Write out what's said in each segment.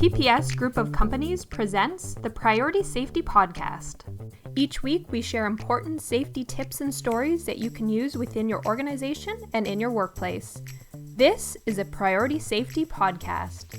TPS Group of Companies presents the Priority Safety Podcast. Each week, we share important safety tips and stories that you can use within your organization and in your workplace. This is a Priority Safety Podcast.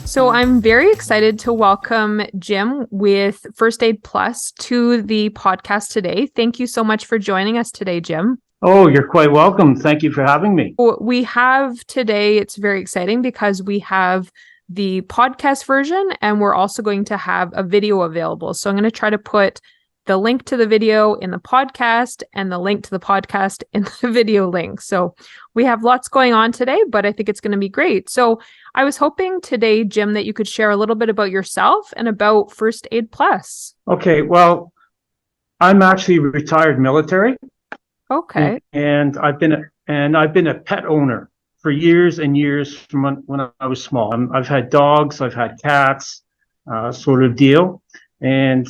So I'm very excited to welcome Jim with First Aid Plus to the podcast today. Thank you so much for joining us today, Jim. Oh, you're quite welcome. Thank you for having me. We have today, it's very exciting because we have the podcast version and we're also going to have a video available. So I'm going to try to put the link to the video in the podcast and the link to the podcast in the video link. So we have lots going on today, but I think it's going to be great. So I was hoping today, Jim, that you could share a little bit about yourself and about First Aid Plus. Okay, well, I'm actually retired military. Okay. And I've been a pet owner for years and years from when I was small. I've had dogs, I've had cats, sort of deal. And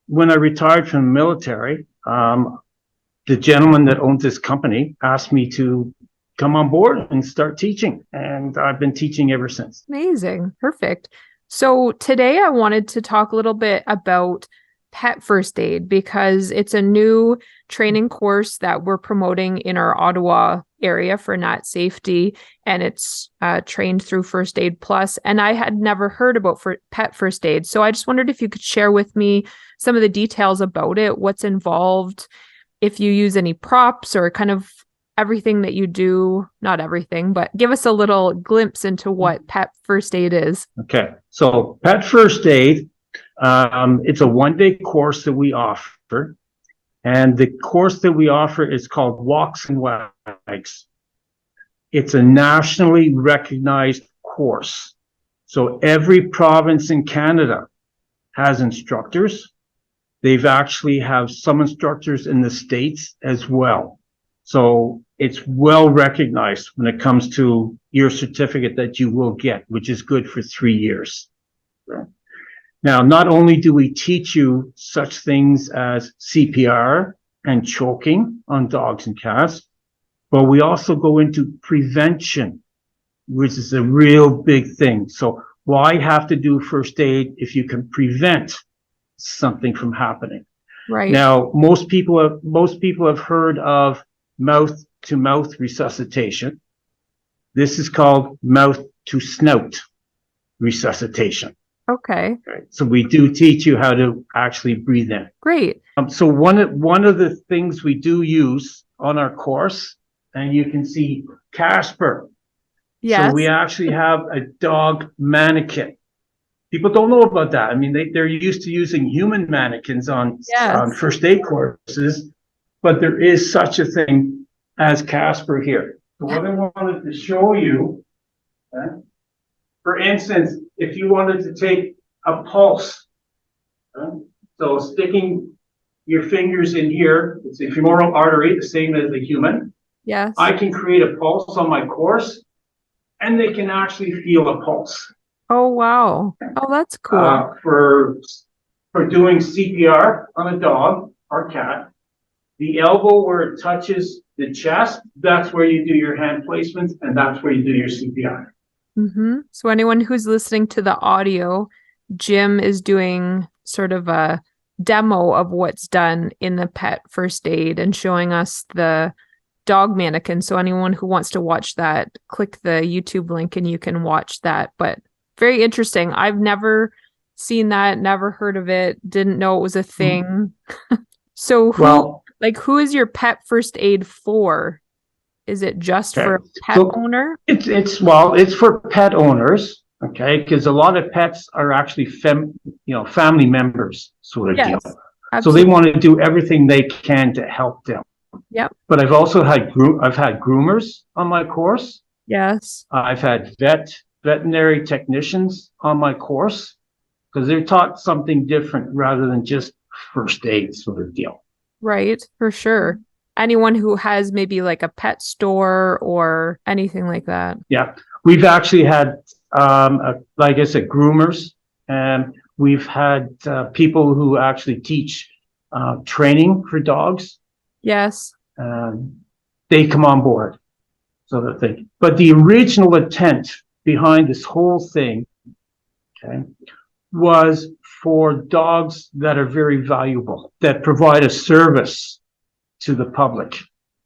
when I retired from the military, the gentleman that owns this company asked me to come on board and start teaching. And I've been teaching ever since. Amazing. Perfect. So today I wanted to talk a little bit about pet first aid because it's a new training course that we're promoting in our Ottawa area for Nat Safety, and it's trained through First Aid Plus. And I had never heard about pet first aid. So I just wondered if you could share with me some of the details about it, what's involved, if you use any props or kind of everything that you do, not everything, but give us a little glimpse into what pet first aid is. Okay. So pet first aid, it's a one-day course that we offer. And the course that we offer is called Walks and Wags. It's a nationally recognized course. So every province in Canada has instructors. They've actually have some instructors in the States as well. So it's well recognized when it comes to your certificate that you will get, which is good for 3 years. Now, not only do we teach you such things as CPR and choking on dogs and cats, but we also go into prevention, which is a real big thing. So why have to do first aid if you can prevent something from happening? Right. Now, most people have heard of mouth-to-mouth resuscitation. This is called mouth-to-snout resuscitation. Okay. Right. So we do teach you how to actually breathe in. Great. So one of the things we do use on our course, and you can see Casper. Yes. So we actually have a dog mannequin. People don't know about that. I mean, they're used to using human mannequins on first aid courses, but there is such a thing as Casper here. So what I wanted to show you, for instance, if you wanted to take a pulse, so sticking your fingers in here, it's a femoral artery, the same as a human. Yes. I can create a pulse on my course, and they can actually feel a pulse. Oh, wow. Oh, that's cool. For doing CPR on a dog or cat, the elbow where it touches the chest, that's where you do your hand placements, and that's where you do your CPR. Mm-hmm. So anyone who's listening to the audio, Jim is doing sort of a demo of what's done in the pet first aid and showing us the dog mannequin. So anyone who wants to watch that, click the YouTube link and you can watch that. But very interesting. I've never seen that, never heard of it, didn't know it was a thing. So who is your pet first aid for? Is it just for a pet owner? It's for pet owners, okay? Because a lot of pets are actually family members sort of deal. Absolutely. So they want to do everything they can to help them. Yep. But I've also had groomers on my course. Yes. I've had veterinary technicians on my course because they're taught something different rather than just first aid sort of deal. Right, for sure. Anyone who has maybe like a pet store or anything like that. Yeah, we've actually had, like I said, groomers, and we've had people who actually teach training for dogs. Yes. they come on board. So that thing. But the original intent behind this whole thing, okay, was for dogs that are very valuable, that provide a service to the public.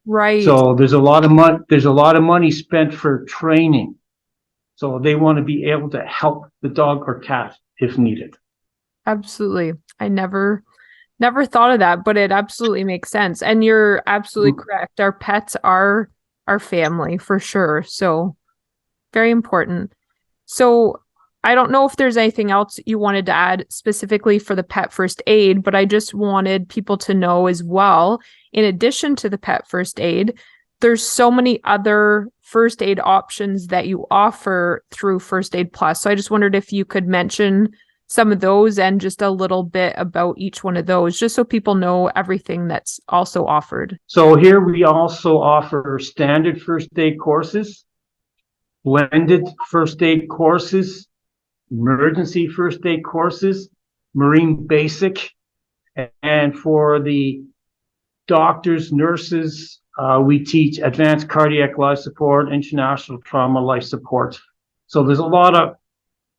Right. So there's a lot of money spent for training. So they want to be able to help the dog or cat if needed. Absolutely. I never thought of that, but it absolutely makes sense. And you're absolutely correct. Our pets are our family for sure. So very important. So I don't know if there's anything else you wanted to add specifically for the pet first aid, but I just wanted people to know as well, in addition to the pet first aid, there's so many other first aid options that you offer through First Aid Plus. So I just wondered if you could mention some of those and just a little bit about each one of those, just so people know everything that's also offered. So here we also offer standard first aid courses, blended first aid courses, emergency first aid courses, marine basic, and for the doctors, nurses, we teach advanced cardiac life support, international trauma life support. So there's a lot of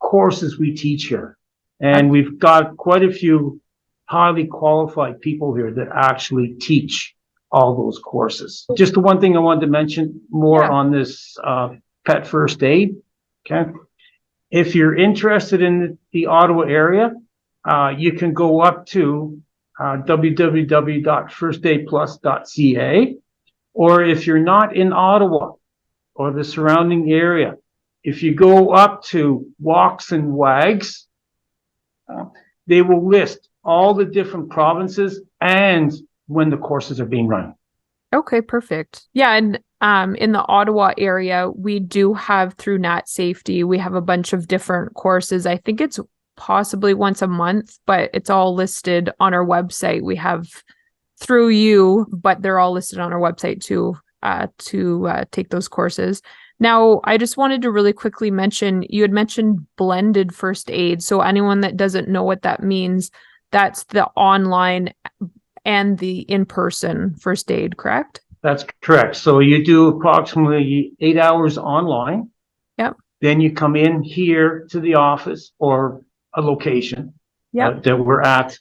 courses we teach here. And we've got quite a few highly qualified people here that actually teach all those courses. Just the one thing I wanted to mention more on this pet first aid, okay? If you're interested in the Ottawa area, you can go up to www.firstaidplus.ca, or if you're not in Ottawa or the surrounding area, if you go up to Walks and Wags, they will list all the different provinces and when the courses are being run. Okay, perfect. Yeah, and in the Ottawa area, we do have through Nat Safety, we have a bunch of different courses. I think it's possibly once a month, but it's all listed on our website. We have through you, but they're all listed on our website too, to take those courses. Now, I just wanted to really quickly mention, you had mentioned blended first aid. So anyone that doesn't know what that means, that's the online and the in-person first aid, correct? That's correct. So you do approximately 8 hours online. Yep. Then you come in here to the office or a location that we're at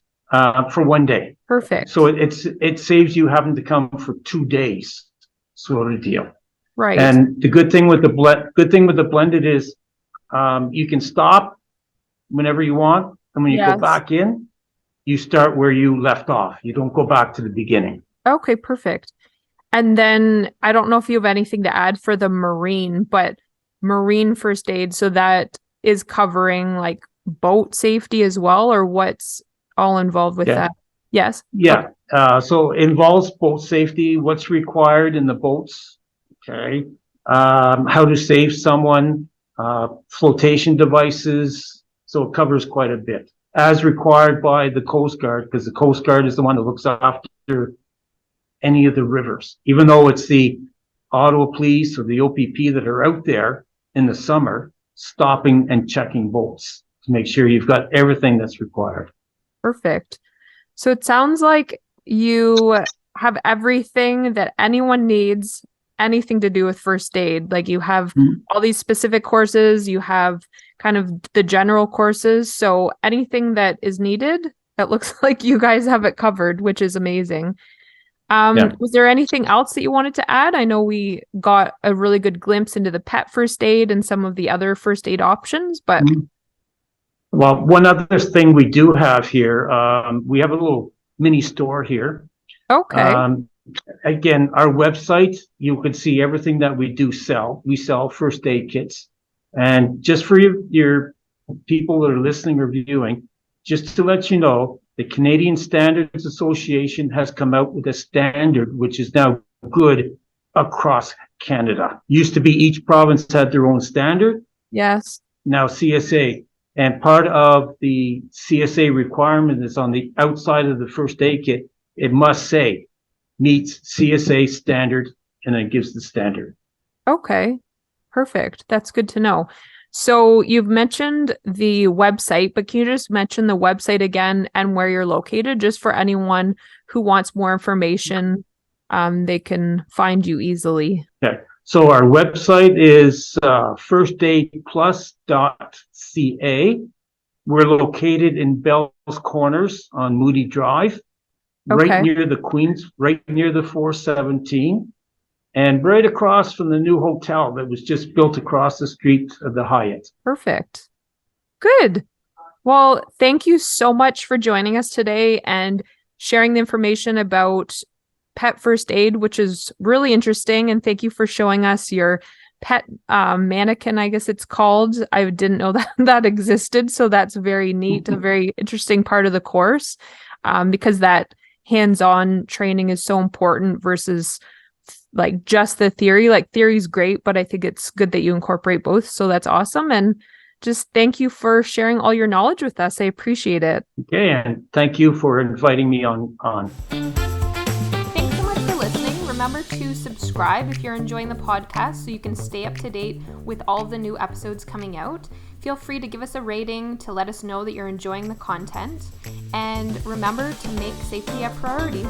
for 1 day. Perfect. So it saves you having to come for 2 days, sort of deal. Right. And the good thing with the blended is you can stop whenever you want, and when you go back in, you start where you left off. You don't go back to the beginning. Okay, perfect. And then I don't know if you have anything to add for the marine, but marine first aid, so that is covering like boat safety as well, or what's all involved with that? Yes. Yeah. So it involves boat safety, what's required in the boats, okay, how to save someone, flotation devices. So it covers quite a bit, as required by the Coast Guard, because the Coast Guard is the one that looks after any of the rivers. Even though it's the Ottawa Police or the OPP that are out there in the summer, stopping and checking boats to make sure you've got everything that's required. Perfect. So it sounds like you have everything that anyone needs, anything to do with first aid. Like you have all these specific courses, you have kind of the general courses. So anything that is needed, it looks like you guys have it covered, which is amazing. Was there anything else that you wanted to add? I know we got a really good glimpse into the pet first aid and some of the other first aid options, but well, one other thing we do have here, we have a little mini store here. Okay. Again, our website, you could see everything that we do sell. We sell first aid kits. And just for your people that are listening or viewing, just to let you know, the Canadian Standards Association has come out with a standard which is now good across Canada. Used to be each province had their own standard. Yes. Now CSA. And part of the CSA requirement is on the outside of the first aid kit, it must say meets CSA standard, and it gives the standard. Okay, perfect. That's good to know. So you've mentioned the website, but can you just mention the website again and where you're located, just for anyone who wants more information they can find you easily. Okay. So our website is firstaidplus.ca. We're located in Bell's Corners on Moody Drive, right Okay. near the Queens, right near the 417, and right across from the new hotel that was just built across the street of the Hyatt. Perfect. Good. Well, thank you so much for joining us today and sharing the information about Pet First Aid, which is really interesting. And thank you for showing us your pet mannequin, I guess it's called. I didn't know that that existed. So that's very neat, a very interesting part of the course, because that hands-on training is so important versus like just the theory. Like theory is great, but I think it's good that you incorporate both. So that's awesome. And just thank you for sharing all your knowledge with us. I appreciate it. Okay, and thank you for inviting me on. Thanks so much for listening. Remember to subscribe if you're enjoying the podcast so you can stay up to date with all of the new episodes coming out. Feel free to give us a rating to let us know that you're enjoying the content. And remember to make safety a priority.